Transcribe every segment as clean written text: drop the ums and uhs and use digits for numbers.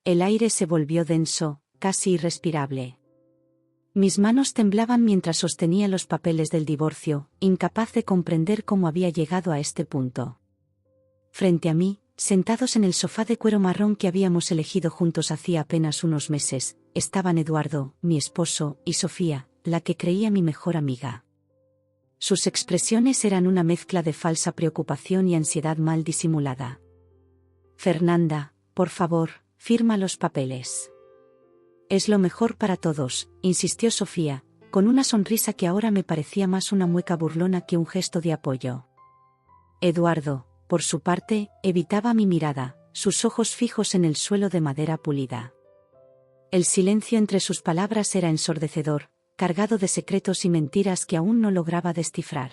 El aire se volvió denso, casi irrespirable. Mis manos temblaban mientras sostenía los papeles del divorcio, incapaz de comprender cómo había llegado a este punto. Frente a mí, sentados en el sofá de cuero marrón que habíamos elegido juntos hacía apenas unos meses, estaban Eduardo, mi esposo, y Sofía, la que creía mi mejor amiga. Sus expresiones eran una mezcla de falsa preocupación y ansiedad mal disimulada. «Fernanda, por favor, firma los papeles». «Es lo mejor para todos», insistió Sofía, con una sonrisa que ahora me parecía más una mueca burlona que un gesto de apoyo. Eduardo, por su parte, evitaba mi mirada, sus ojos fijos en el suelo de madera pulida. El silencio entre sus palabras era ensordecedor, cargado de secretos y mentiras que aún no lograba descifrar.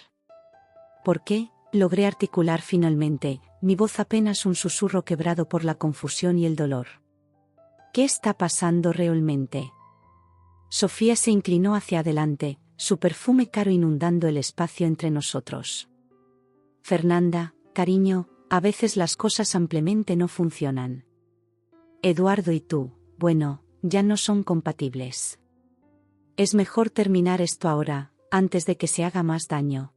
«¿Por qué?», logré articular finalmente, mi voz apenas un susurro quebrado por la confusión y el dolor. «¿Qué está pasando realmente?». Sofía se inclinó hacia adelante, su perfume caro inundando el espacio entre nosotros. «Fernanda, cariño, a veces las cosas simplemente no funcionan. Eduardo y tú, bueno, ya no son compatibles. Es mejor terminar esto ahora, antes de que se haga más daño».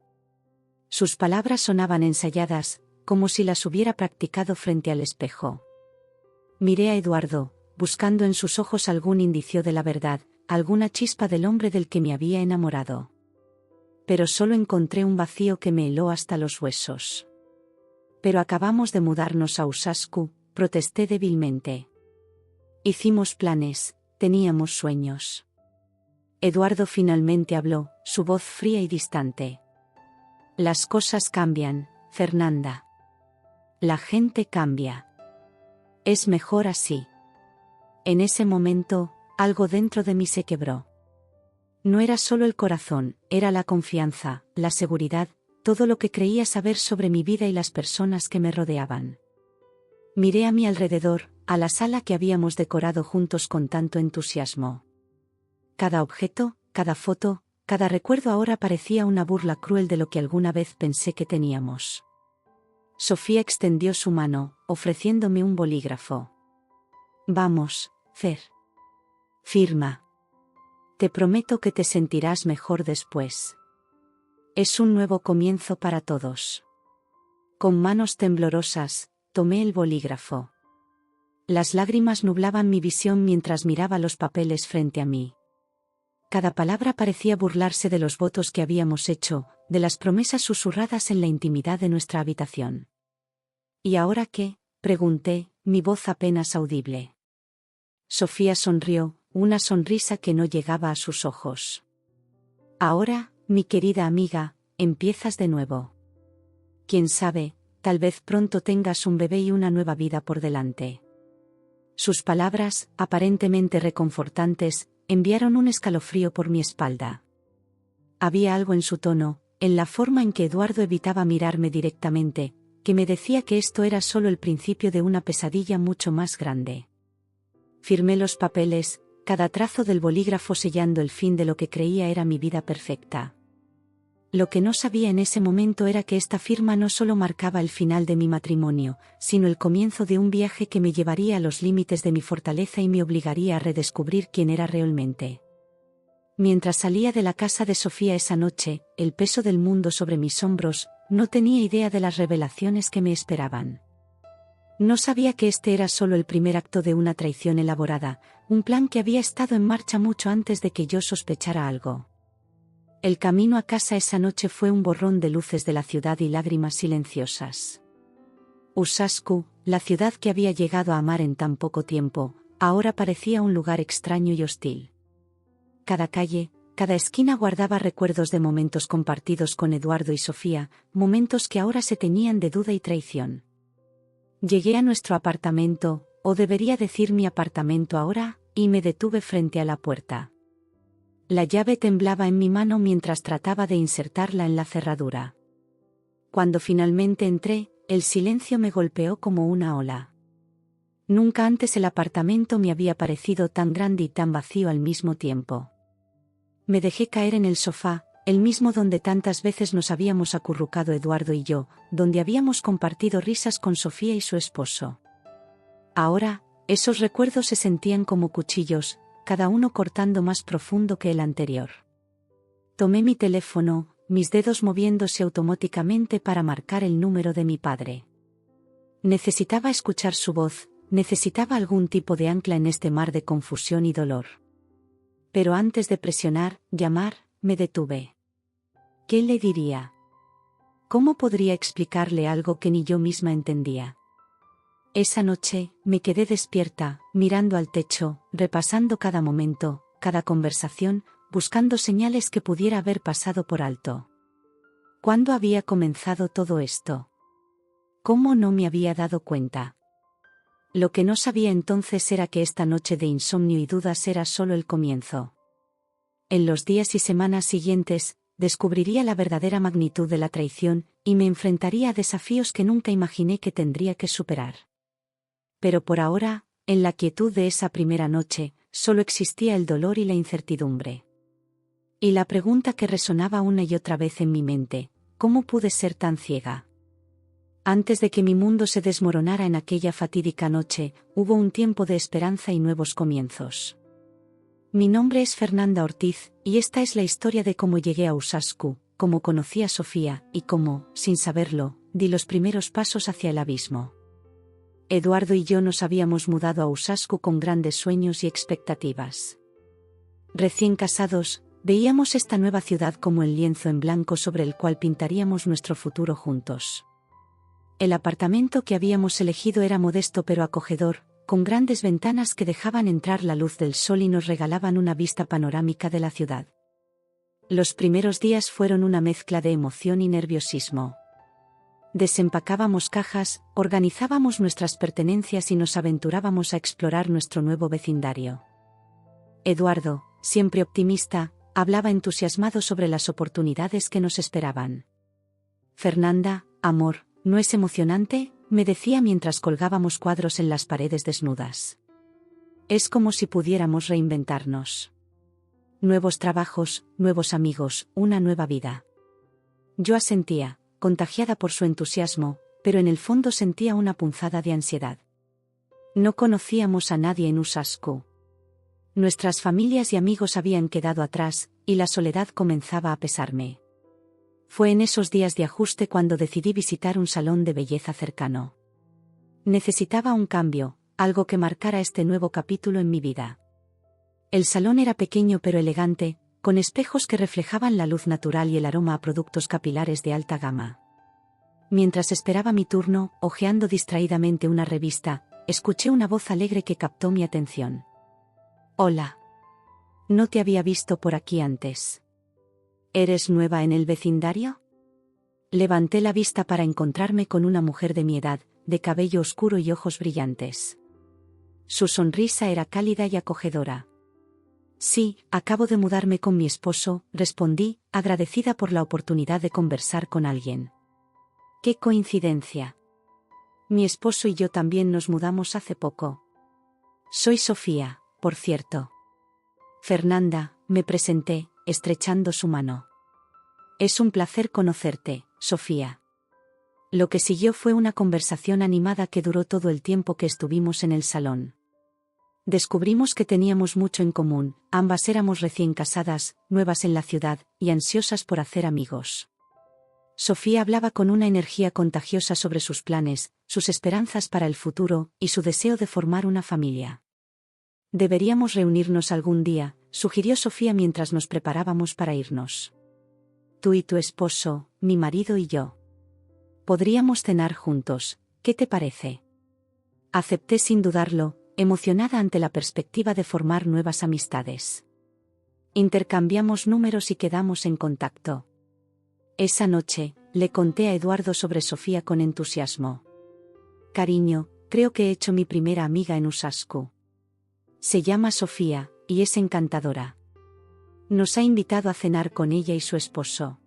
Sus palabras sonaban ensayadas, como si las hubiera practicado frente al espejo. Miré a Eduardo, buscando en sus ojos algún indicio de la verdad, alguna chispa del hombre del que me había enamorado. Pero solo encontré un vacío que me heló hasta los huesos. «Pero acabamos de mudarnos a Osasco», protesté débilmente. «Hicimos planes, teníamos sueños». Eduardo finalmente habló, su voz fría y distante. «Las cosas cambian, Fernanda. La gente cambia. Es mejor así». En ese momento, algo dentro de mí se quebró. No era solo el corazón, era la confianza, la seguridad, todo lo que creía saber sobre mi vida y las personas que me rodeaban. Miré a mi alrededor, a la sala que habíamos decorado juntos con tanto entusiasmo. Cada objeto, cada foto, cada recuerdo ahora parecía una burla cruel de lo que alguna vez pensé que teníamos. Sofía extendió su mano, ofreciéndome un bolígrafo. «Vamos, Fer. Firma. Te prometo que te sentirás mejor después. Es un nuevo comienzo para todos». Con manos temblorosas, tomé el bolígrafo. Las lágrimas nublaban mi visión mientras miraba los papeles frente a mí. Cada palabra parecía burlarse de los votos que habíamos hecho, de las promesas susurradas en la intimidad de nuestra habitación. «¿Y ahora qué?», pregunté, mi voz apenas audible. Sofía sonrió, una sonrisa que no llegaba a sus ojos. «Ahora, mi querida amiga, empiezas de nuevo. Quién sabe, tal vez pronto tengas un bebé y una nueva vida por delante». Sus palabras, aparentemente reconfortantes, enviaron un escalofrío por mi espalda. Había algo en su tono, en la forma en que Eduardo evitaba mirarme directamente, que me decía que esto era solo el principio de una pesadilla mucho más grande. Firmé los papeles, cada trazo del bolígrafo sellando el fin de lo que creía era mi vida perfecta. Lo que no sabía en ese momento era que esta firma no solo marcaba el final de mi matrimonio, sino el comienzo de un viaje que me llevaría a los límites de mi fortaleza y me obligaría a redescubrir quién era realmente. Mientras salía de la casa de Sofía esa noche, el peso del mundo sobre mis hombros, no tenía idea de las revelaciones que me esperaban. No sabía que este era solo el primer acto de una traición elaborada, un plan que había estado en marcha mucho antes de que yo sospechara algo. El camino a casa esa noche fue un borrón de luces de la ciudad y lágrimas silenciosas. Osasco, la ciudad que había llegado a amar en tan poco tiempo, ahora parecía un lugar extraño y hostil. Cada calle, cada esquina guardaba recuerdos de momentos compartidos con Eduardo y Sofía, momentos que ahora se teñían de duda y traición. Llegué a nuestro apartamento, o debería decir mi apartamento ahora, y me detuve frente a la puerta. La llave temblaba en mi mano mientras trataba de insertarla en la cerradura. Cuando finalmente entré, el silencio me golpeó como una ola. Nunca antes el apartamento me había parecido tan grande y tan vacío al mismo tiempo. Me dejé caer en el sofá, el mismo donde tantas veces nos habíamos acurrucado Eduardo y yo, donde habíamos compartido risas con Sofía y su esposo. Ahora, Esos recuerdos se sentían como cuchillos, cada uno cortando más profundo que el anterior. Tomé mi teléfono, mis dedos moviéndose automáticamente para marcar el número de mi padre. Necesitaba escuchar su voz, necesitaba algún tipo de ancla en este mar de confusión y dolor. Pero antes de presionar, llamar, me detuve. ¿Qué le diría? ¿Cómo podría explicarle algo que ni yo misma entendía? Esa noche, me quedé despierta, mirando al techo, repasando cada momento, cada conversación, buscando señales que pudiera haber pasado por alto. ¿Cuándo había comenzado todo esto? ¿Cómo no me había dado cuenta? Lo que no sabía entonces era que esta noche de insomnio y dudas era solo el comienzo. En los días y semanas siguientes, descubriría la verdadera magnitud de la traición, y me enfrentaría a desafíos que nunca imaginé que tendría que superar. Pero por ahora, en la quietud de esa primera noche, solo existía el dolor y la incertidumbre. Y la pregunta que resonaba una y otra vez en mi mente: ¿cómo pude ser tan ciega? Antes de que mi mundo se desmoronara en aquella fatídica noche, hubo un tiempo de esperanza y nuevos comienzos. Mi nombre es Fernanda Ortiz, y esta es la historia de cómo llegué a Osasco, cómo conocí a Sofía, y cómo, sin saberlo, di los primeros pasos hacia el abismo. Eduardo y yo nos habíamos mudado a Osasco con grandes sueños y expectativas. Recién casados, veíamos esta nueva ciudad como el lienzo en blanco sobre el cual pintaríamos nuestro futuro juntos. El apartamento que habíamos elegido era modesto pero acogedor, con grandes ventanas que dejaban entrar la luz del sol y nos regalaban una vista panorámica de la ciudad. Los primeros días fueron una mezcla de emoción y nerviosismo. Desempacábamos cajas, organizábamos nuestras pertenencias y nos aventurábamos a explorar nuestro nuevo vecindario. Eduardo, siempre optimista, hablaba entusiasmado sobre las oportunidades que nos esperaban. Fernanda, amor, ¿no es emocionante?, me decía mientras colgábamos cuadros en las paredes desnudas. Es como si pudiéramos reinventarnos. Nuevos trabajos, nuevos amigos, una nueva vida. Yo asentía, contagiada por su entusiasmo, pero en el fondo sentía una punzada de ansiedad. No conocíamos a nadie en Osasco. Nuestras familias y amigos habían quedado atrás, y la soledad comenzaba a pesarme. Fue en esos días de ajuste cuando decidí visitar un salón de belleza cercano. Necesitaba un cambio, algo que marcara este nuevo capítulo en mi vida. El salón era pequeño pero elegante, con espejos que reflejaban la luz natural y el aroma a productos capilares de alta gama. Mientras esperaba mi turno, hojeando distraídamente una revista, escuché una voz alegre que captó mi atención. «Hola. No te había visto por aquí antes. ¿Eres nueva en el vecindario?». Levanté la vista para encontrarme con una mujer de mi edad, de cabello oscuro y ojos brillantes. Su sonrisa era cálida y acogedora. «Sí, acabo de mudarme con mi esposo», respondí, agradecida por la oportunidad de conversar con alguien. «¡Qué coincidencia! Mi esposo y yo también nos mudamos hace poco. Soy Sofía, por cierto». «Fernanda», me presenté, estrechando su mano. «Es un placer conocerte, Sofía». Lo que siguió fue una conversación animada que duró todo el tiempo que estuvimos en el salón. Descubrimos que teníamos mucho en común, ambas éramos recién casadas, nuevas en la ciudad, y ansiosas por hacer amigos. Sofía hablaba con una energía contagiosa sobre sus planes, sus esperanzas para el futuro, y su deseo de formar una familia. «Deberíamos reunirnos algún día», sugirió Sofía mientras nos preparábamos para irnos. «Tú y tu esposo, mi marido y yo. Podríamos cenar juntos, ¿qué te parece?». Acepté sin dudarlo, emocionada ante la perspectiva de formar nuevas amistades. Intercambiamos números y quedamos en contacto. Esa noche, le conté a Eduardo sobre Sofía con entusiasmo. «Cariño, creo que he hecho mi primera amiga en Osasco. Se llama Sofía, y es encantadora. Nos ha invitado a cenar con ella y su esposo».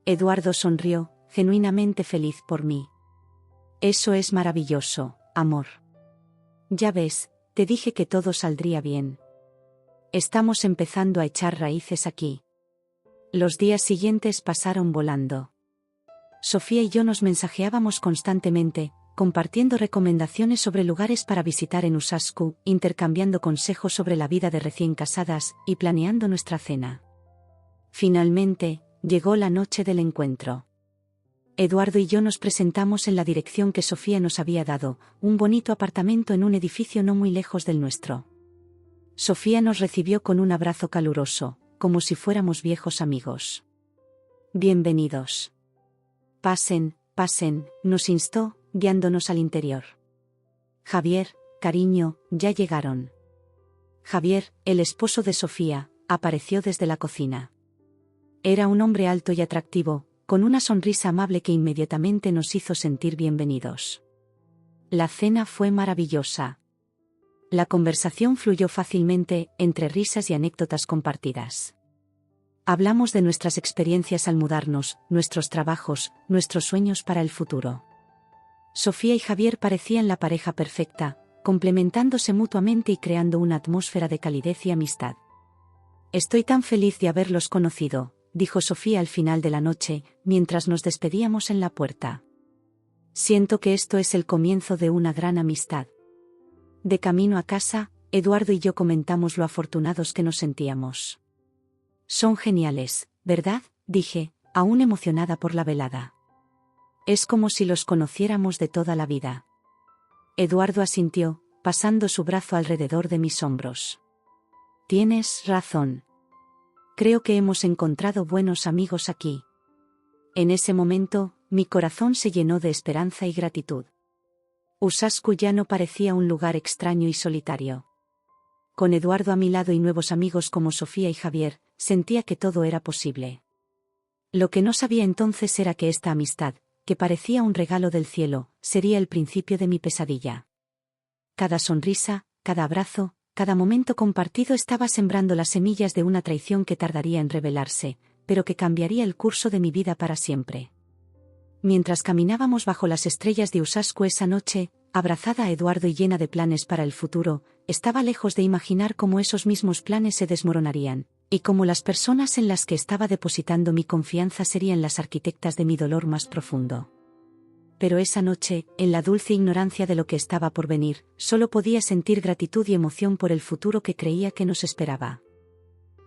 Eduardo sonrió, genuinamente feliz por mí. «Eso es maravilloso, amor. Ya ves, te dije que todo saldría bien. Estamos empezando a echar raíces aquí». Los días siguientes pasaron volando. Sofía y yo nos mensajeábamos constantemente, compartiendo recomendaciones sobre lugares para visitar en Osasco, intercambiando consejos sobre la vida de recién casadas y planeando nuestra cena. Finalmente, llegó la noche del encuentro. Eduardo y yo nos presentamos en la dirección que Sofía nos había dado, un bonito apartamento en un edificio no muy lejos del nuestro. Sofía nos recibió con un abrazo caluroso, como si fuéramos viejos amigos. «Bienvenidos. Pasen, pasen», nos instó, guiándonos al interior. «Javier, cariño, ya llegaron». Javier, el esposo de Sofía, apareció desde la cocina. Era un hombre alto y atractivo, con una sonrisa amable que inmediatamente nos hizo sentir bienvenidos. La cena fue maravillosa. La conversación fluyó fácilmente, entre risas y anécdotas compartidas. Hablamos de nuestras experiencias al mudarnos, nuestros trabajos, nuestros sueños para el futuro. Sofía y Javier parecían la pareja perfecta, complementándose mutuamente y creando una atmósfera de calidez y amistad. «Estoy tan feliz de haberlos conocido», dijo Sofía al final de la noche, mientras nos despedíamos en la puerta. «Siento que esto es el comienzo de una gran amistad». De camino a casa, Eduardo y yo comentamos lo afortunados que nos sentíamos. «Son geniales, ¿verdad?», dije, aún emocionada por la velada. «Es como si los conociéramos de toda la vida». Eduardo asintió, pasando su brazo alrededor de mis hombros. «Tienes razón. Creo que hemos encontrado buenos amigos aquí». En ese momento, mi corazón se llenó de esperanza y gratitud. Osasco ya no parecía un lugar extraño y solitario. Con Eduardo a mi lado y nuevos amigos como Sofía y Javier, sentía que todo era posible. Lo que no sabía entonces era que esta amistad, que parecía un regalo del cielo, sería el principio de mi pesadilla. Cada sonrisa, cada abrazo, cada momento compartido estaba sembrando las semillas de una traición que tardaría en revelarse, pero que cambiaría el curso de mi vida para siempre. Mientras caminábamos bajo las estrellas de Osasco esa noche, abrazada a Eduardo y llena de planes para el futuro, estaba lejos de imaginar cómo esos mismos planes se desmoronarían, y cómo las personas en las que estaba depositando mi confianza serían las arquitectas de mi dolor más profundo. Pero esa noche, en la dulce ignorancia de lo que estaba por venir, solo podía sentir gratitud y emoción por el futuro que creía que nos esperaba.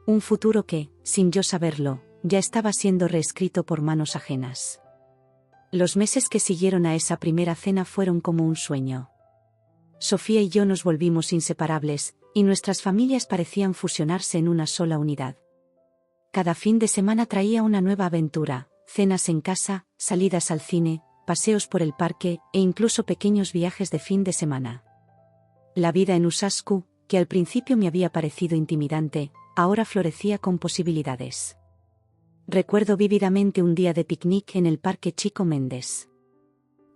Un futuro que, sin yo saberlo, ya estaba siendo reescrito por manos ajenas. Los meses que siguieron a esa primera cena fueron como un sueño. Sofía y yo nos volvimos inseparables, y nuestras familias parecían fusionarse en una sola unidad. Cada fin de semana traía una nueva aventura, cenas en casa, salidas al cine, paseos por el parque, e incluso pequeños viajes de fin de semana. La vida en Osasco, que al principio me había parecido intimidante, ahora florecía con posibilidades. Recuerdo vívidamente un día de picnic en el Parque Chico Mendes.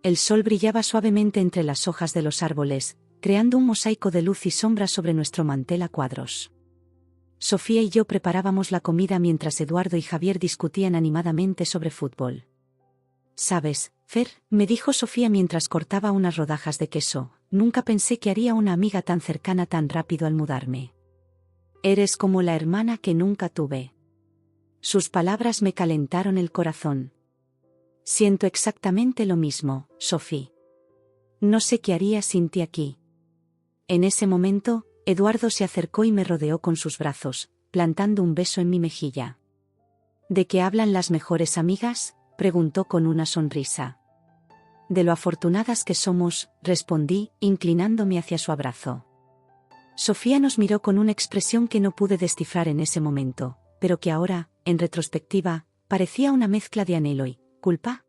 El sol brillaba suavemente entre las hojas de los árboles, creando un mosaico de luz y sombra sobre nuestro mantel a cuadros. Sofía y yo preparábamos la comida mientras Eduardo y Javier discutían animadamente sobre fútbol. «¿Sabes, Fer?», me dijo Sofía mientras cortaba unas rodajas de queso, «nunca pensé que haría una amiga tan cercana tan rápido al mudarme. Eres como la hermana que nunca tuve». Sus palabras me calentaron el corazón. «Siento exactamente lo mismo, Sofía. No sé qué haría sin ti aquí». En ese momento, Eduardo se acercó y me rodeó con sus brazos, plantando un beso en mi mejilla. «¿De qué hablan las mejores amigas?», preguntó con una sonrisa. «De lo afortunadas que somos», respondí, inclinándome hacia su abrazo. Sofía nos miró con una expresión que no pude descifrar en ese momento, pero que ahora, en retrospectiva, parecía una mezcla de anhelo y culpa.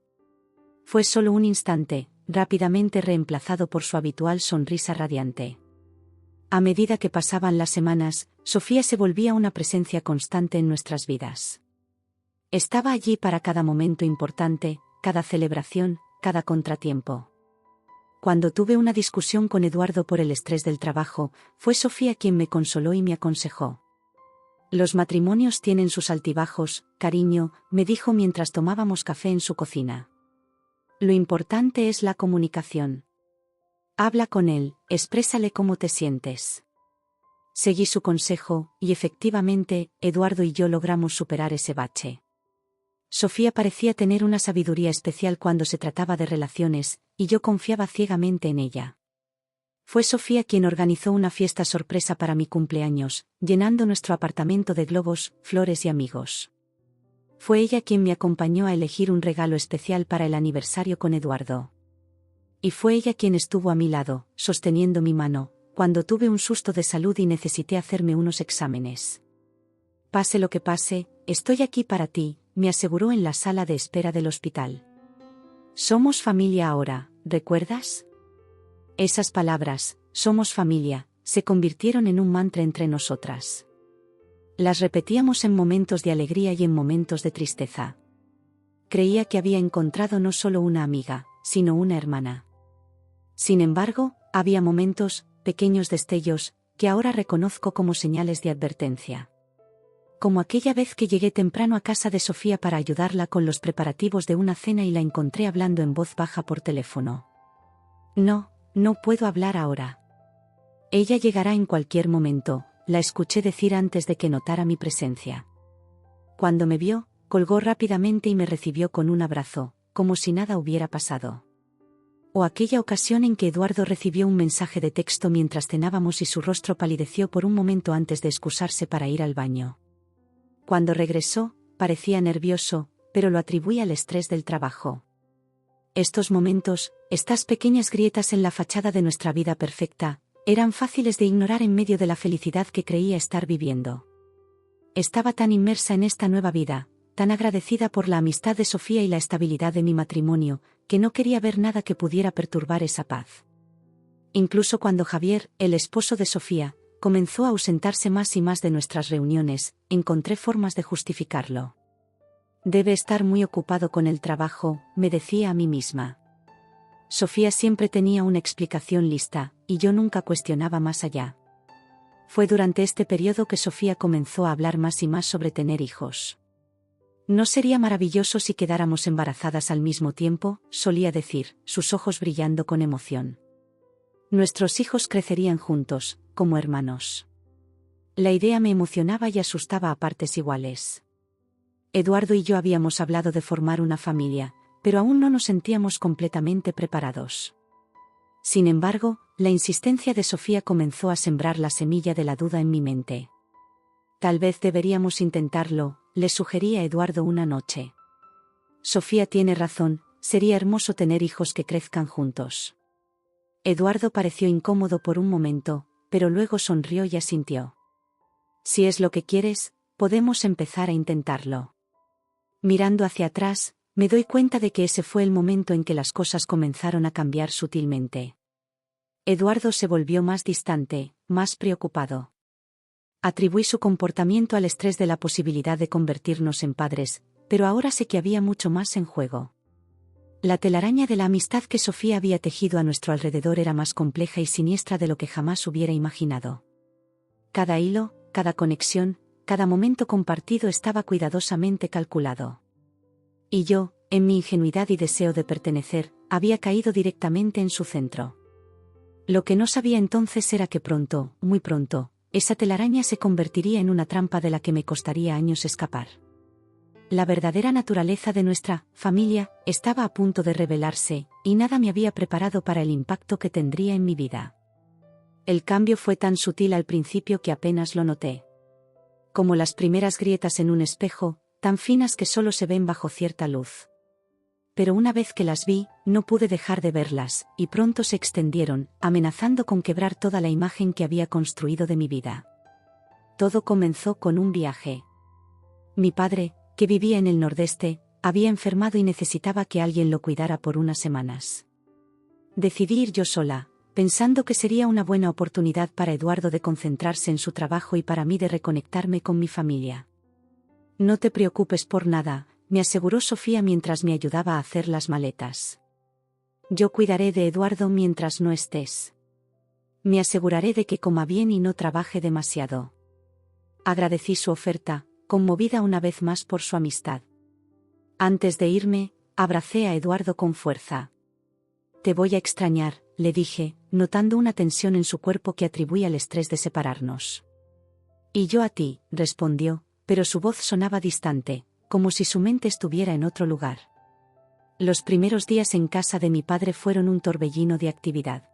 Fue solo un instante, rápidamente reemplazado por su habitual sonrisa radiante. A medida que pasaban las semanas, Sofía se volvía una presencia constante en nuestras vidas. Estaba allí para cada momento importante, cada celebración, cada contratiempo. Cuando tuve una discusión con Eduardo por el estrés del trabajo, fue Sofía quien me consoló y me aconsejó. «Los matrimonios tienen sus altibajos, cariño», me dijo mientras tomábamos café en su cocina. «Lo importante es la comunicación. Habla con él, exprésale cómo te sientes». Seguí su consejo, y efectivamente, Eduardo y yo logramos superar ese bache. Sofía parecía tener una sabiduría especial cuando se trataba de relaciones, y yo confiaba ciegamente en ella. Fue Sofía quien organizó una fiesta sorpresa para mi cumpleaños, llenando nuestro apartamento de globos, flores y amigos. Fue ella quien me acompañó a elegir un regalo especial para el aniversario con Eduardo. Y fue ella quien estuvo a mi lado, sosteniendo mi mano, cuando tuve un susto de salud y necesité hacerme unos exámenes. Pase lo que pase, estoy aquí para ti, me aseguró en la sala de espera del hospital. Somos familia ahora, ¿recuerdas? Esas palabras, somos familia, se convirtieron en un mantra entre nosotras. Las repetíamos en momentos de alegría y en momentos de tristeza. Creía que había encontrado no solo una amiga, sino una hermana. Sin embargo, había momentos, pequeños destellos, que ahora reconozco como señales de advertencia. Como aquella vez que llegué temprano a casa de Sofía para ayudarla con los preparativos de una cena y la encontré hablando en voz baja por teléfono. No puedo hablar ahora. Ella llegará en cualquier momento, la escuché decir antes de que notara mi presencia. Cuando me vio, colgó rápidamente y me recibió con un abrazo, como si nada hubiera pasado. O aquella ocasión en que Eduardo recibió un mensaje de texto mientras cenábamos y su rostro palideció por un momento antes de excusarse para ir al baño. Cuando regresó, parecía nervioso, pero lo atribuí al estrés del trabajo. Estos momentos, estas pequeñas grietas en la fachada de nuestra vida perfecta, eran fáciles de ignorar en medio de la felicidad que creía estar viviendo. Estaba tan inmersa en esta nueva vida, tan agradecida por la amistad de Sofía y la estabilidad de mi matrimonio, que no quería ver nada que pudiera perturbar esa paz. Incluso cuando Javier, el esposo de Sofía, comenzó a ausentarse más y más de nuestras reuniones, encontré formas de justificarlo. Debe estar muy ocupado con el trabajo, me decía a mí misma. Sofía siempre tenía una explicación lista, y yo nunca cuestionaba más allá. Fue durante este periodo que Sofía comenzó a hablar más y más sobre tener hijos. ¿No sería maravilloso si quedáramos embarazadas al mismo tiempo?, solía decir, sus ojos brillando con emoción. Nuestros hijos crecerían juntos, como hermanos. La idea me emocionaba y asustaba a partes iguales. Eduardo y yo habíamos hablado de formar una familia, pero aún no nos sentíamos completamente preparados. Sin embargo, la insistencia de Sofía comenzó a sembrar la semilla de la duda en mi mente. Tal vez deberíamos intentarlo, le sugería Eduardo una noche. Sofía tiene razón, sería hermoso tener hijos que crezcan juntos. Eduardo pareció incómodo por un momento, pero luego sonrió y asintió. Si es lo que quieres, podemos empezar a intentarlo. Mirando hacia atrás, me doy cuenta de que ese fue el momento en que las cosas comenzaron a cambiar sutilmente. Eduardo se volvió más distante, más preocupado. Atribuí su comportamiento al estrés de la posibilidad de convertirnos en padres, pero ahora sé que había mucho más en juego. La telaraña de la amistad que Sofía había tejido a nuestro alrededor era más compleja y siniestra de lo que jamás hubiera imaginado. Cada hilo, cada conexión, cada momento compartido estaba cuidadosamente calculado. Y yo, en mi ingenuidad y deseo de pertenecer, había caído directamente en su centro. Lo que no sabía entonces era que pronto, muy pronto, esa telaraña se convertiría en una trampa de la que me costaría años escapar. La verdadera naturaleza de nuestra familia estaba a punto de revelarse, y nada me había preparado para el impacto que tendría en mi vida. El cambio fue tan sutil al principio que apenas lo noté. Como las primeras grietas en un espejo, tan finas que solo se ven bajo cierta luz. Pero una vez que las vi, no pude dejar de verlas, y pronto se extendieron, amenazando con quebrar toda la imagen que había construido de mi vida. Todo comenzó con un viaje. Mi padre, que vivía en el Nordeste, había enfermado y necesitaba que alguien lo cuidara por unas semanas. Decidí ir yo sola, pensando que sería una buena oportunidad para Eduardo de concentrarse en su trabajo y para mí de reconectarme con mi familia. No te preocupes por nada, me aseguró Sofía mientras me ayudaba a hacer las maletas. Yo cuidaré de Eduardo mientras no estés. Me aseguraré de que coma bien y no trabaje demasiado. Agradecí su oferta, conmovida una vez más por su amistad. Antes de irme, abracé a Eduardo con fuerza. Te voy a extrañar, le dije, notando una tensión en su cuerpo que atribuí al estrés de separarnos. Y yo a ti, respondió, pero su voz sonaba distante, como si su mente estuviera en otro lugar. Los primeros días en casa de mi padre fueron un torbellino de actividad.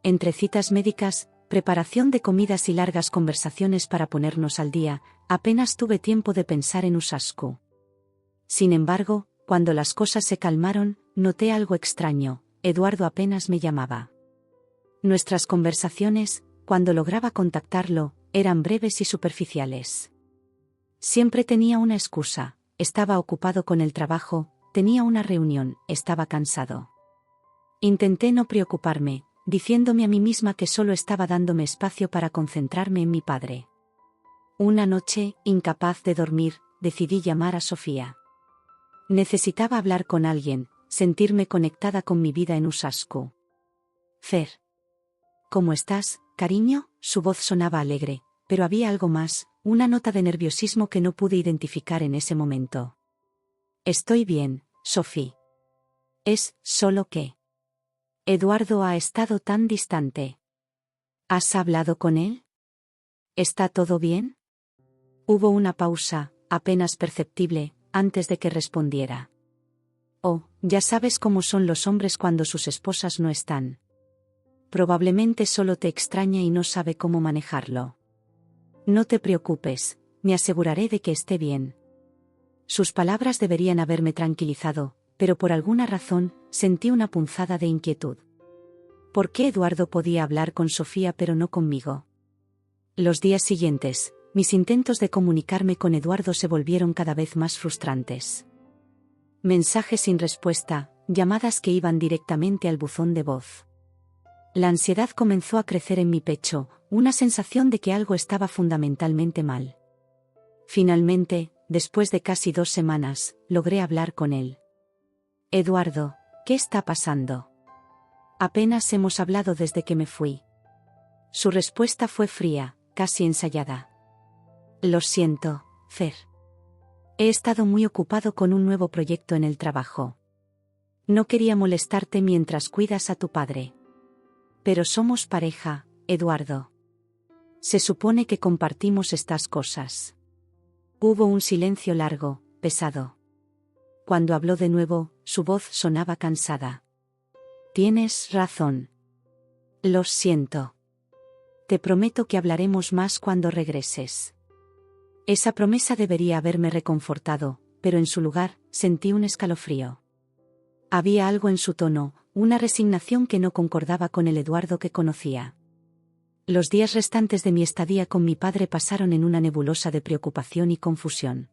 Entre citas médicas, preparación de comidas y largas conversaciones para ponernos al día, apenas tuve tiempo de pensar en Usasku. Sin embargo, cuando las cosas se calmaron, noté algo extraño: Eduardo apenas me llamaba. Nuestras conversaciones, cuando lograba contactarlo, eran breves y superficiales. Siempre tenía una excusa: estaba ocupado con el trabajo, tenía una reunión, estaba cansado. Intenté no preocuparme, diciéndome a mí misma que solo estaba dándome espacio para concentrarme en mi padre. Una noche, incapaz de dormir, decidí llamar a Sofía. Necesitaba hablar con alguien, sentirme conectada con mi vida en Usasku. Fer. ¿Cómo estás, cariño? Su voz sonaba alegre, pero había algo más, una nota de nerviosismo que no pude identificar en ese momento. Estoy bien, Sofía. Es solo que Eduardo ha estado tan distante. ¿Has hablado con él? ¿Está todo bien? Hubo una pausa, apenas perceptible, antes de que respondiera. Oh, ya sabes cómo son los hombres cuando sus esposas no están. Probablemente solo te extraña y no sabe cómo manejarlo. No te preocupes, me aseguraré de que esté bien. Sus palabras deberían haberme tranquilizado, pero por alguna razón, sentí una punzada de inquietud. ¿Por qué Eduardo podía hablar con Sofía pero no conmigo? Los días siguientes, mis intentos de comunicarme con Eduardo se volvieron cada vez más frustrantes. Mensajes sin respuesta, llamadas que iban directamente al buzón de voz. La ansiedad comenzó a crecer en mi pecho, una sensación de que algo estaba fundamentalmente mal. Finalmente, después de casi 2 semanas, logré hablar con él. Eduardo, ¿qué está pasando? Apenas hemos hablado desde que me fui. Su respuesta fue fría, casi ensayada. Lo siento, Fer. He estado muy ocupado con un nuevo proyecto en el trabajo. No quería molestarte mientras cuidas a tu padre. Pero somos pareja, Eduardo. Se supone que compartimos estas cosas. Hubo un silencio largo, pesado. Cuando habló de nuevo, su voz sonaba cansada. Tienes razón. Lo siento. Te prometo que hablaremos más cuando regreses. Esa promesa debería haberme reconfortado, pero en su lugar, sentí un escalofrío. Había algo en su tono, una resignación que no concordaba con el Eduardo que conocía. Los días restantes de mi estadía con mi padre pasaron en una nebulosa de preocupación y confusión.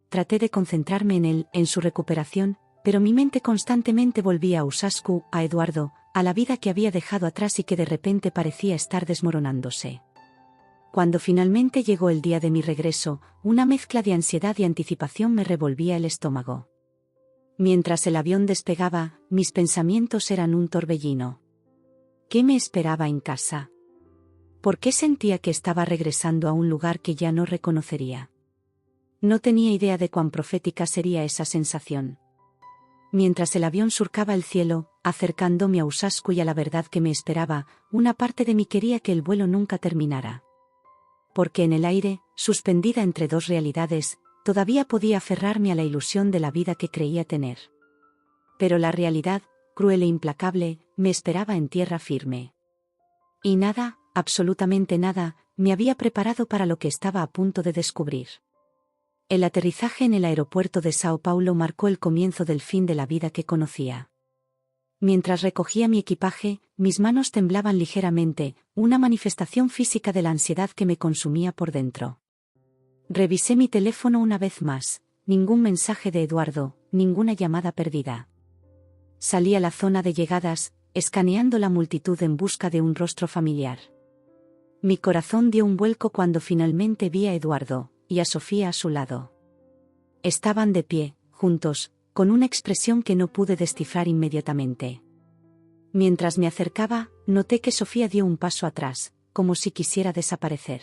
Traté de concentrarme en él, en su recuperación, pero mi mente constantemente volvía a Usasku, a Eduardo, a la vida que había dejado atrás y que de repente parecía estar desmoronándose. Cuando finalmente llegó el día de mi regreso, una mezcla de ansiedad y anticipación me revolvía el estómago. Mientras el avión despegaba, mis pensamientos eran un torbellino. ¿Qué me esperaba en casa? ¿Por qué sentía que estaba regresando a un lugar que ya no reconocería? No tenía idea de cuán profética sería esa sensación. Mientras el avión surcaba el cielo, acercándome a Usasku y a la verdad que me esperaba, una parte de mí quería que el vuelo nunca terminara. Porque en el aire, suspendida entre 2 realidades, todavía podía aferrarme a la ilusión de la vida que creía tener. Pero la realidad, cruel e implacable, me esperaba en tierra firme. Y nada, absolutamente nada, me había preparado para lo que estaba a punto de descubrir. El aterrizaje en el aeropuerto de Sao Paulo marcó el comienzo del fin de la vida que conocía. Mientras recogía mi equipaje, mis manos temblaban ligeramente, una manifestación física de la ansiedad que me consumía por dentro. Revisé mi teléfono una vez más, ningún mensaje de Eduardo, ninguna llamada perdida. Salí a la zona de llegadas, escaneando la multitud en busca de un rostro familiar. Mi corazón dio un vuelco cuando finalmente vi a Eduardo, y a Sofía a su lado. Estaban de pie, juntos, con una expresión que no pude descifrar inmediatamente. Mientras me acercaba, noté que Sofía dio un paso atrás, como si quisiera desaparecer.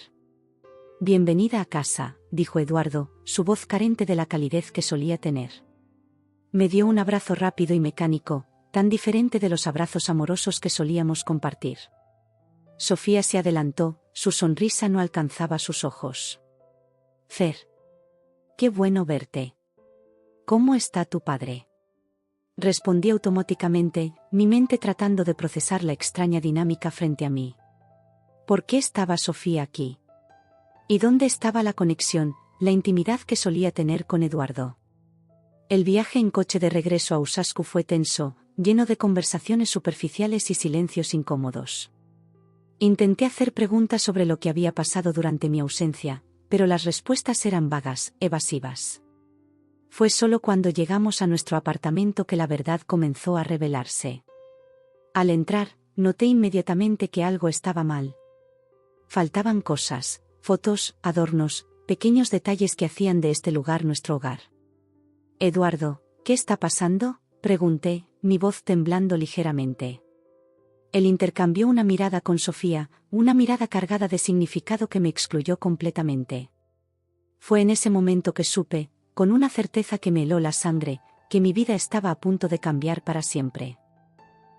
Bienvenida a casa, dijo Eduardo, su voz carente de la calidez que solía tener. Me dio un abrazo rápido y mecánico, tan diferente de los abrazos amorosos que solíamos compartir. Sofía se adelantó, su sonrisa no alcanzaba sus ojos. Fer. Qué bueno verte. ¿Cómo está tu padre? Respondí automáticamente, mi mente tratando de procesar la extraña dinámica frente a mí. ¿Por qué estaba Sofía aquí? ¿Y dónde estaba la conexión, la intimidad que solía tener con Eduardo? El viaje en coche de regreso a Osasco fue tenso, lleno de conversaciones superficiales y silencios incómodos. Intenté hacer preguntas sobre lo que había pasado durante mi ausencia, pero las respuestas eran vagas, evasivas. Fue solo cuando llegamos a nuestro apartamento que la verdad comenzó a revelarse. Al entrar, noté inmediatamente que algo estaba mal. Faltaban cosas, fotos, adornos, pequeños detalles que hacían de este lugar nuestro hogar. Eduardo, ¿qué está pasando?, pregunté, mi voz temblando ligeramente. Él intercambió una mirada con Sofía, una mirada cargada de significado que me excluyó completamente. Fue en ese momento que supe, con una certeza que me heló la sangre, que mi vida estaba a punto de cambiar para siempre.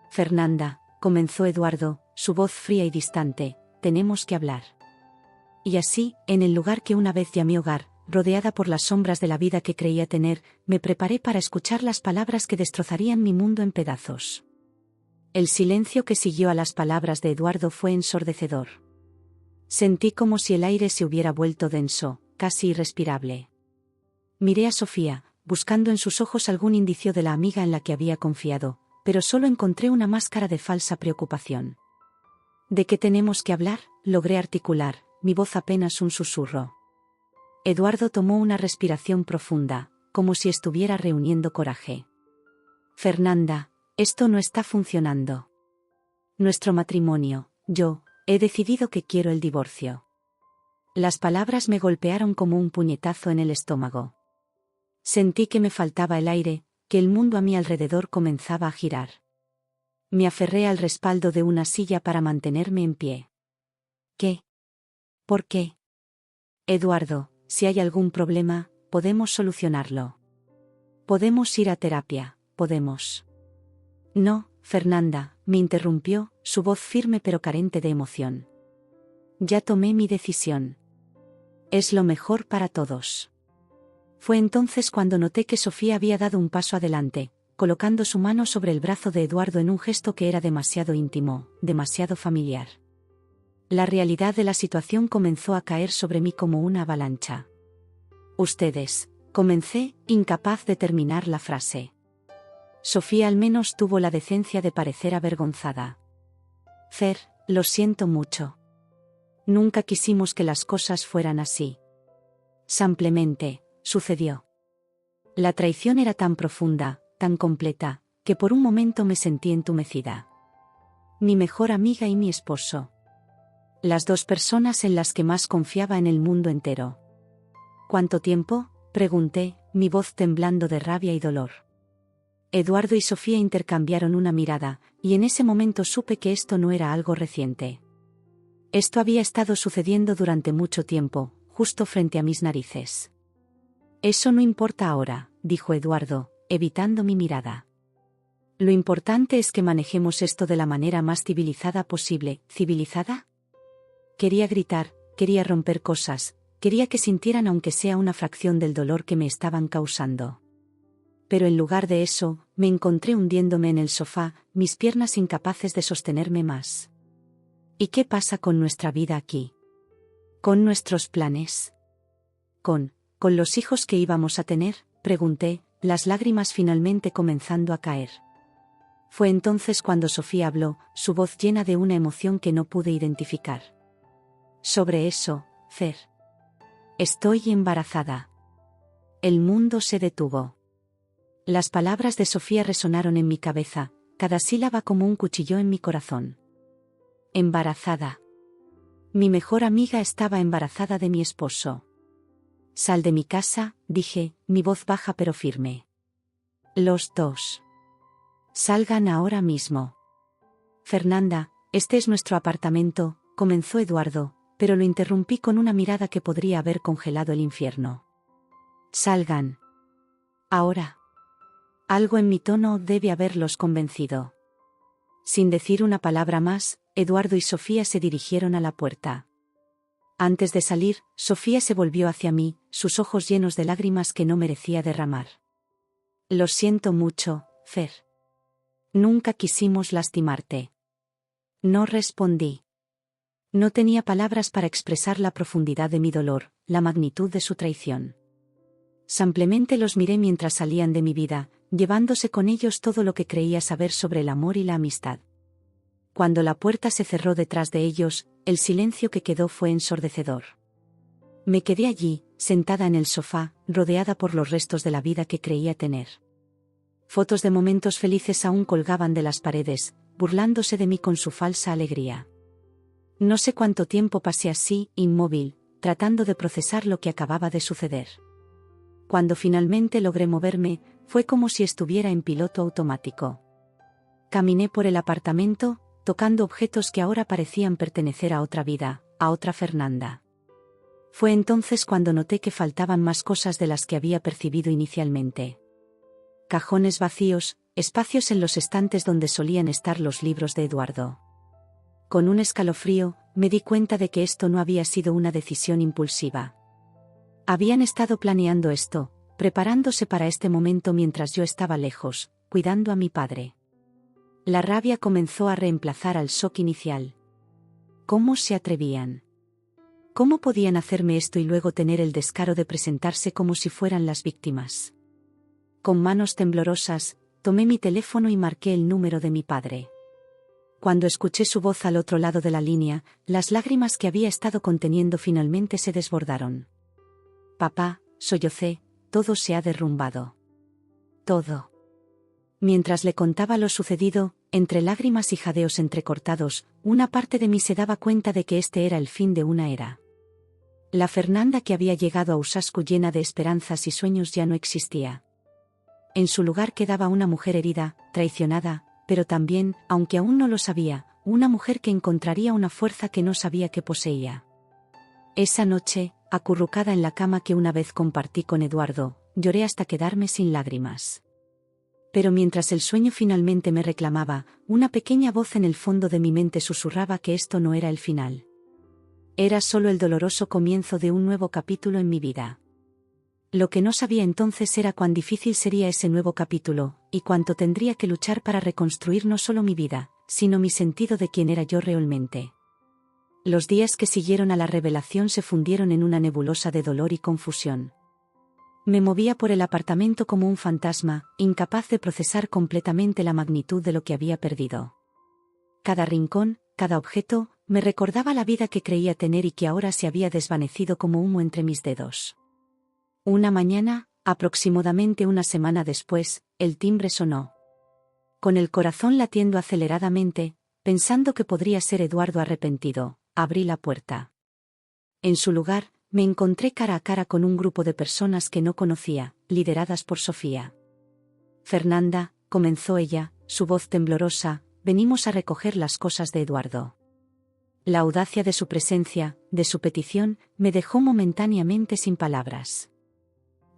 Fernanda, comenzó Eduardo, su voz fría y distante, tenemos que hablar. Y así, en el lugar que una vez llamé hogar, rodeada por las sombras de la vida que creía tener, me preparé para escuchar las palabras que destrozarían mi mundo en pedazos. El silencio que siguió a las palabras de Eduardo fue ensordecedor. Sentí como si el aire se hubiera vuelto denso, casi irrespirable. Miré a Sofía, buscando en sus ojos algún indicio de la amiga en la que había confiado, pero solo encontré una máscara de falsa preocupación. ¿De qué tenemos que hablar?, logré articular, mi voz apenas un susurro. Eduardo tomó una respiración profunda, como si estuviera reuniendo coraje. Fernanda, esto no está funcionando. Nuestro matrimonio, yo, he decidido que quiero el divorcio. Las palabras me golpearon como un puñetazo en el estómago. Sentí que me faltaba el aire, que el mundo a mi alrededor comenzaba a girar. Me aferré al respaldo de una silla para mantenerme en pie. ¿Qué? ¿Por qué? Eduardo, si hay algún problema, podemos solucionarlo. Podemos ir a terapia, podemos. No, Fernanda, me interrumpió, su voz firme pero carente de emoción. Ya tomé mi decisión. Es lo mejor para todos. Fue entonces cuando noté que Sofía había dado un paso adelante, colocando su mano sobre el brazo de Eduardo en un gesto que era demasiado íntimo, demasiado familiar. La realidad de la situación comenzó a caer sobre mí como una avalancha. Ustedes, comencé, incapaz de terminar la frase. Sofía al menos tuvo la decencia de parecer avergonzada. Fer, lo siento mucho. Nunca quisimos que las cosas fueran así. Simplemente, sucedió. La traición era tan profunda, tan completa, que por un momento me sentí entumecida. Mi mejor amiga y mi esposo. Las dos personas en las que más confiaba en el mundo entero. ¿Cuánto tiempo?, pregunté, mi voz temblando de rabia y dolor. Eduardo y Sofía intercambiaron una mirada, y en ese momento supe que esto no era algo reciente. Esto había estado sucediendo durante mucho tiempo, justo frente a mis narices. Eso no importa ahora, dijo Eduardo, evitando mi mirada. Lo importante es que manejemos esto de la manera más civilizada posible. ¿Civilizada? Quería gritar, quería romper cosas, quería que sintieran aunque sea una fracción del dolor que me estaban causando. Pero en lugar de eso, me encontré hundiéndome en el sofá, mis piernas incapaces de sostenerme más. ¿Y qué pasa con nuestra vida aquí? ¿Con nuestros planes? ¿Con los hijos que íbamos a tener?, pregunté, las lágrimas finalmente comenzando a caer. Fue entonces cuando Sofía habló, su voz llena de una emoción que no pude identificar. Sobre eso, Fer. Estoy embarazada. El mundo se detuvo. Las palabras de Sofía resonaron en mi cabeza, cada sílaba como un cuchillo en mi corazón. Embarazada. Mi mejor amiga estaba embarazada de mi esposo. Sal de mi casa, dije, mi voz baja pero firme. Los dos. Salgan ahora mismo. Fernanda, este es nuestro apartamento, comenzó Eduardo, pero lo interrumpí con una mirada que podría haber congelado el infierno. Salgan. Ahora. Algo en mi tono debe haberlos convencido. Sin decir una palabra más, Eduardo y Sofía se dirigieron a la puerta. Antes de salir, Sofía se volvió hacia mí, sus ojos llenos de lágrimas que no merecía derramar. Lo siento mucho, Fer. Nunca quisimos lastimarte. No respondí. No tenía palabras para expresar la profundidad de mi dolor, la magnitud de su traición. Simplemente los miré mientras salían de mi vida, llevándose con ellos todo lo que creía saber sobre el amor y la amistad. Cuando la puerta se cerró detrás de ellos, el silencio que quedó fue ensordecedor. Me quedé allí, sentada en el sofá, rodeada por los restos de la vida que creía tener. Fotos de momentos felices aún colgaban de las paredes, burlándose de mí con su falsa alegría. No sé cuánto tiempo pasé así, inmóvil, tratando de procesar lo que acababa de suceder. Cuando finalmente logré moverme, fue como si estuviera en piloto automático. Caminé por el apartamento, tocando objetos que ahora parecían pertenecer a otra vida, a otra Fernanda. Fue entonces cuando noté que faltaban más cosas de las que había percibido inicialmente. Cajones vacíos, espacios en los estantes donde solían estar los libros de Eduardo. Con un escalofrío, me di cuenta de que esto no había sido una decisión impulsiva. Habían estado planeando esto, preparándose para este momento mientras yo estaba lejos, cuidando a mi padre. La rabia comenzó a reemplazar al shock inicial. ¿Cómo se atrevían? ¿Cómo podían hacerme esto y luego tener el descaro de presentarse como si fueran las víctimas? Con manos temblorosas, tomé mi teléfono y marqué el número de mi padre. Cuando escuché su voz al otro lado de la línea, las lágrimas que había estado conteniendo finalmente se desbordaron. Papá, sollocé, todo se ha derrumbado. Todo. Mientras le contaba lo sucedido, entre lágrimas y jadeos entrecortados, una parte de mí se daba cuenta de que este era el fin de una era. La Fernanda que había llegado a Osasco llena de esperanzas y sueños ya no existía. En su lugar quedaba una mujer herida, traicionada, pero también, aunque aún no lo sabía, una mujer que encontraría una fuerza que no sabía que poseía. Esa noche, acurrucada en la cama que una vez compartí con Eduardo, lloré hasta quedarme sin lágrimas. Pero mientras el sueño finalmente me reclamaba, una pequeña voz en el fondo de mi mente susurraba que esto no era el final. Era solo el doloroso comienzo de un nuevo capítulo en mi vida. Lo que no sabía entonces era cuán difícil sería ese nuevo capítulo, y cuánto tendría que luchar para reconstruir no solo mi vida, sino mi sentido de quién era yo realmente. Los días que siguieron a la revelación se fundieron en una nebulosa de dolor y confusión. Me movía por el apartamento como un fantasma, incapaz de procesar completamente la magnitud de lo que había perdido. Cada rincón, cada objeto, me recordaba la vida que creía tener y que ahora se había desvanecido como humo entre mis dedos. Una mañana, aproximadamente una semana después, el timbre sonó. Con el corazón latiendo aceleradamente, pensando que podría ser Eduardo arrepentido, abrí la puerta. En su lugar, me encontré cara a cara con un grupo de personas que no conocía, lideradas por Sofía. Fernanda, comenzó ella, su voz temblorosa, venimos a recoger las cosas de Eduardo. La audacia de su presencia, de su petición, me dejó momentáneamente sin palabras.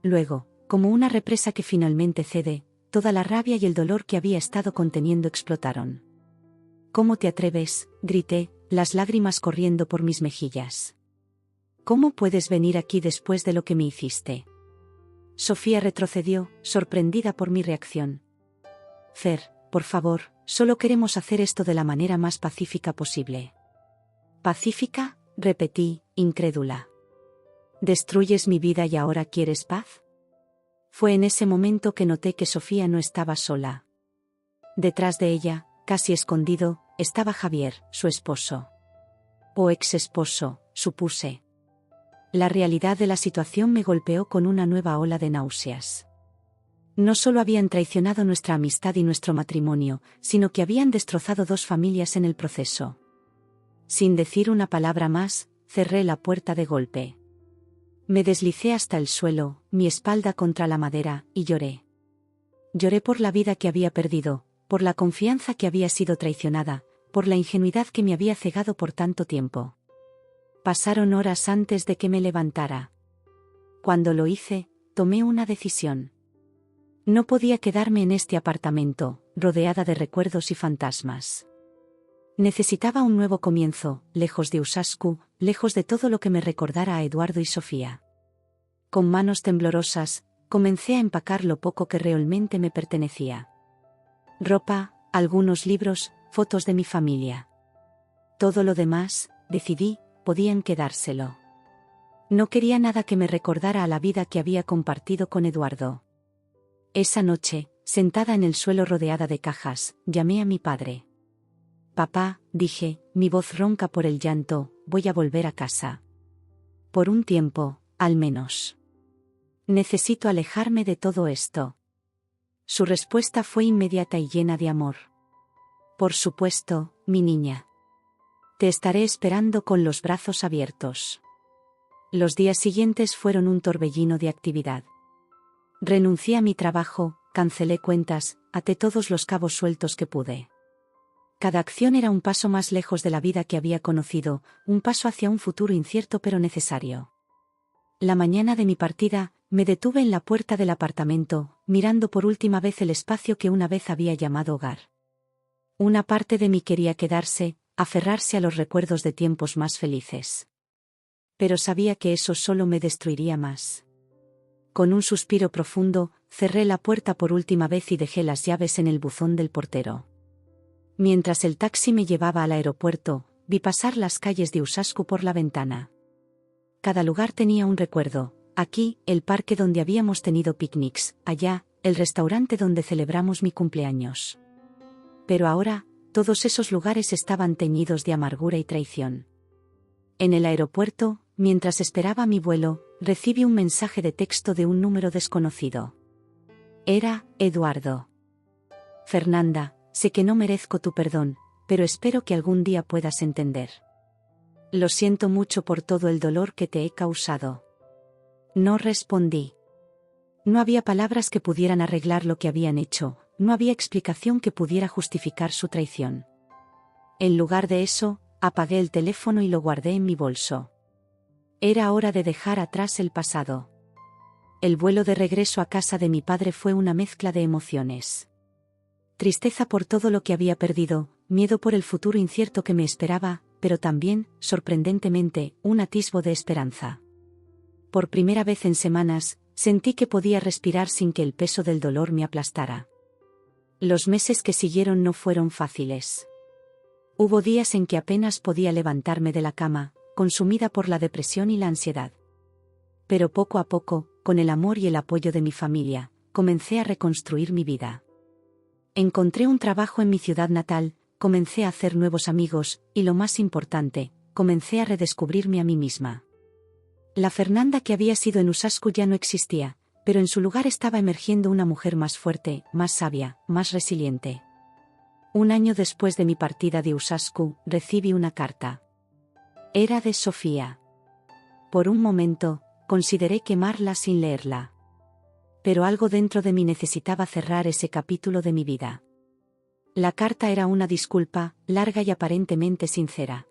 Luego, como una represa que finalmente cede, toda la rabia y el dolor que había estado conteniendo explotaron. ¿Cómo te atreves?, grité, las lágrimas corriendo por mis mejillas. ¿Cómo puedes venir aquí después de lo que me hiciste? Sofía retrocedió, sorprendida por mi reacción. Fer, por favor, solo queremos hacer esto de la manera más pacífica posible. ¿Pacífica?, repetí, incrédula. ¿Destruyes mi vida y ahora quieres paz? Fue en ese momento que noté que Sofía no estaba sola. Detrás de ella, casi escondido, estaba Javier, su esposo. O ex esposo, supuse. La realidad de la situación me golpeó con una nueva ola de náuseas. No solo habían traicionado nuestra amistad y nuestro matrimonio, sino que habían destrozado 2 familias en el proceso. Sin decir una palabra más, cerré la puerta de golpe. Me deslicé hasta el suelo, mi espalda contra la madera, y lloré. Lloré por la vida que había perdido, por la confianza que había sido traicionada, por la ingenuidad que me había cegado por tanto tiempo. Pasaron horas antes de que me levantara. Cuando lo hice, tomé una decisión. No podía quedarme en este apartamento, rodeada de recuerdos y fantasmas. Necesitaba un nuevo comienzo, lejos de Osasco, lejos de todo lo que me recordara a Eduardo y Sofía. Con manos temblorosas, comencé a empacar lo poco que realmente me pertenecía. Ropa, algunos libros, fotos de mi familia. Todo lo demás, decidí, podían quedárselo. No quería nada que me recordara a la vida que había compartido con Eduardo. Esa noche, sentada en el suelo rodeada de cajas, llamé a mi padre. Papá, dije, mi voz ronca por el llanto, voy a volver a casa. Por un tiempo, al menos. Necesito alejarme de todo esto. Su respuesta fue inmediata y llena de amor. Por supuesto, mi niña. Te estaré esperando con los brazos abiertos. Los días siguientes fueron un torbellino de actividad. Renuncié a mi trabajo, cancelé cuentas, até todos los cabos sueltos que pude. Cada acción era un paso más lejos de la vida que había conocido, un paso hacia un futuro incierto pero necesario. La mañana de mi partida, me detuve en la puerta del apartamento, mirando por última vez el espacio que una vez había llamado hogar. Una parte de mí quería quedarse, aferrarse a los recuerdos de tiempos más felices. Pero sabía que eso solo me destruiría más. Con un suspiro profundo, cerré la puerta por última vez y dejé las llaves en el buzón del portero. Mientras el taxi me llevaba al aeropuerto, vi pasar las calles de Osasco por la ventana. Cada lugar tenía un recuerdo. Aquí, el parque donde habíamos tenido picnics, allá, el restaurante donde celebramos mi cumpleaños. Pero ahora, todos esos lugares estaban teñidos de amargura y traición. En el aeropuerto, mientras esperaba mi vuelo, recibí un mensaje de texto de un número desconocido. Era Eduardo. Fernanda, sé que no merezco tu perdón, pero espero que algún día puedas entender. Lo siento mucho por todo el dolor que te he causado. No respondí. No había palabras que pudieran arreglar lo que habían hecho, no había explicación que pudiera justificar su traición. En lugar de eso, apagué el teléfono y lo guardé en mi bolso. Era hora de dejar atrás el pasado. El vuelo de regreso a casa de mi padre fue una mezcla de emociones. Tristeza por todo lo que había perdido, miedo por el futuro incierto que me esperaba, pero también, sorprendentemente, un atisbo de esperanza. Por primera vez en semanas, sentí que podía respirar sin que el peso del dolor me aplastara. Los meses que siguieron no fueron fáciles. Hubo días en que apenas podía levantarme de la cama, consumida por la depresión y la ansiedad. Pero poco a poco, con el amor y el apoyo de mi familia, comencé a reconstruir mi vida. Encontré un trabajo en mi ciudad natal, comencé a hacer nuevos amigos, y lo más importante, comencé a redescubrirme a mí misma. La Fernanda que había sido en Osasco ya no existía, pero en su lugar estaba emergiendo una mujer más fuerte, más sabia, más resiliente. Un año después de mi partida de Osasco, recibí una carta. Era de Sofía. Por un momento, consideré quemarla sin leerla. Pero algo dentro de mí necesitaba cerrar ese capítulo de mi vida. La carta era una disculpa, larga y aparentemente sincera.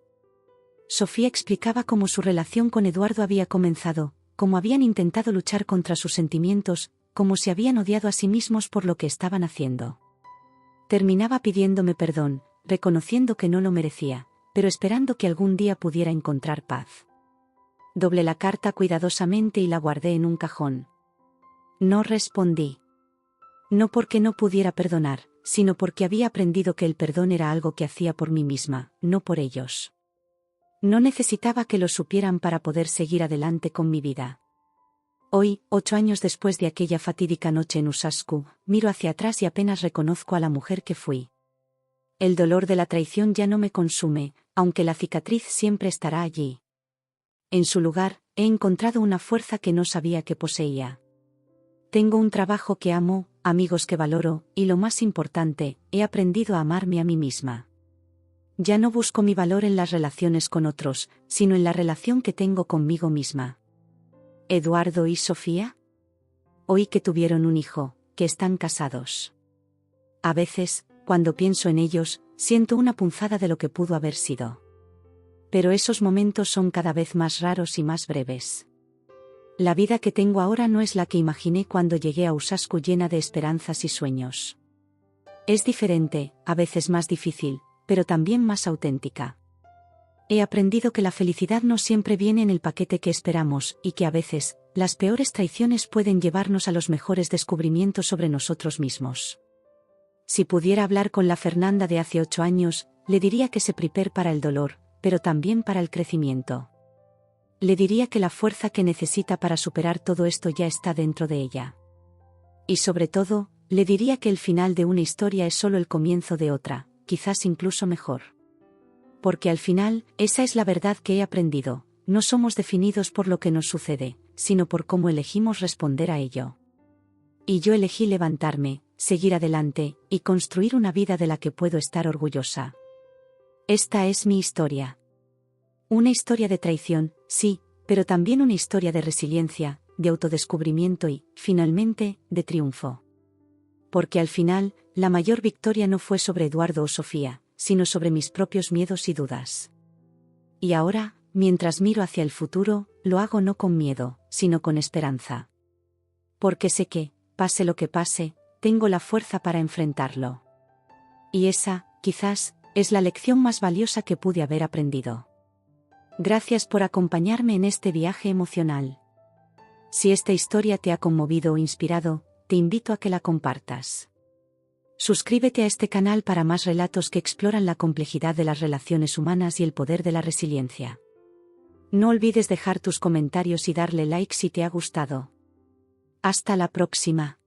Sofía explicaba cómo su relación con Eduardo había comenzado, cómo habían intentado luchar contra sus sentimientos, cómo se habían odiado a sí mismos por lo que estaban haciendo. Terminaba pidiéndome perdón, reconociendo que no lo merecía, pero esperando que algún día pudiera encontrar paz. Doblé la carta cuidadosamente y la guardé en un cajón. No respondí. No porque no pudiera perdonar, sino porque había aprendido que el perdón era algo que hacía por mí misma, no por ellos. No necesitaba que lo supieran para poder seguir adelante con mi vida. Hoy, 8 años después de aquella fatídica noche en Osasco, miro hacia atrás y apenas reconozco a la mujer que fui. El dolor de la traición ya no me consume, aunque la cicatriz siempre estará allí. En su lugar, he encontrado una fuerza que no sabía que poseía. Tengo un trabajo que amo, amigos que valoro, y lo más importante, he aprendido a amarme a mí misma. Ya no busco mi valor en las relaciones con otros, sino en la relación que tengo conmigo misma. ¿Eduardo y Sofía? Oí que tuvieron un hijo, que están casados. A veces, cuando pienso en ellos, siento una punzada de lo que pudo haber sido. Pero esos momentos son cada vez más raros y más breves. La vida que tengo ahora no es la que imaginé cuando llegué a Osasco llena de esperanzas y sueños. Es diferente, a veces más difícil, pero también más auténtica. He aprendido que la felicidad no siempre viene en el paquete que esperamos, y que a veces, las peores traiciones pueden llevarnos a los mejores descubrimientos sobre nosotros mismos. Si pudiera hablar con la Fernanda de hace 8 años, le diría que se prepare para el dolor, pero también para el crecimiento. Le diría que la fuerza que necesita para superar todo esto ya está dentro de ella. Y sobre todo, le diría que el final de una historia es solo el comienzo de otra, quizás incluso mejor. Porque al final, esa es la verdad que he aprendido, no somos definidos por lo que nos sucede, sino por cómo elegimos responder a ello. Y yo elegí levantarme, seguir adelante, y construir una vida de la que puedo estar orgullosa. Esta es mi historia. Una historia de traición, sí, pero también una historia de resiliencia, de autodescubrimiento y, finalmente, de triunfo. Porque al final, la mayor victoria no fue sobre Eduardo o Sofía, sino sobre mis propios miedos y dudas. Y ahora, mientras miro hacia el futuro, lo hago no con miedo, sino con esperanza. Porque sé que, pase lo que pase, tengo la fuerza para enfrentarlo. Y esa, quizás, es la lección más valiosa que pude haber aprendido. Gracias por acompañarme en este viaje emocional. Si esta historia te ha conmovido o inspirado, te invito a que la compartas. Suscríbete a este canal para más relatos que exploran la complejidad de las relaciones humanas y el poder de la resiliencia. No olvides dejar tus comentarios y darle like si te ha gustado. Hasta la próxima.